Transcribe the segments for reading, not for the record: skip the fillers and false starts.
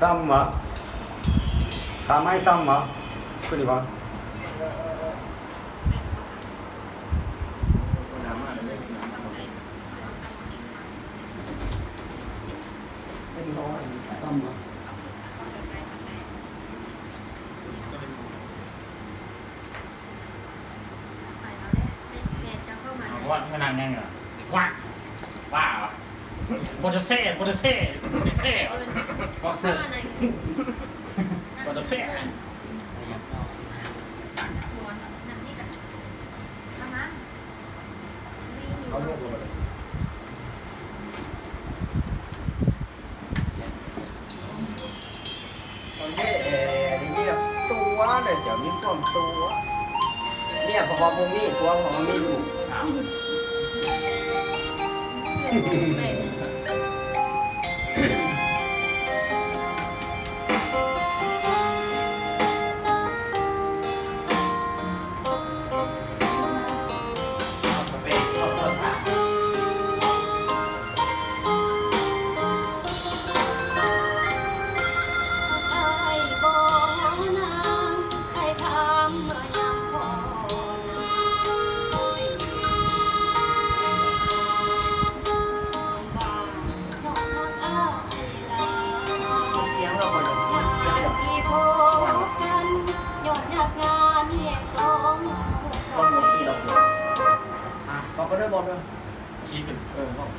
ตั้มวะตามไม่ตั้มวะขึ้นดีวะเป็นร้อยตั้มวะว่าไม่นานยังเหรอว่าว่าโปรเตเซ่โปรเตเซ่โปรเตเซ่บ็อกเซอร์โปรเตเซ่เอาลูกลงมาเลยโอเคเนี่ยตัวเนี่ยจะมีความตัวเนี่ยพอผมมีตัวผมมีอยู่บอกก็ได้บอกด้วย ชี้ขึ้น บอก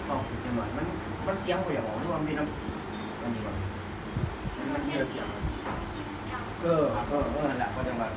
จังหวะมันเสียงกูอย่าบอกด้วยมันมีน้ำมันมีมันเยอะเสียงนั่นแหละก็จังหวะ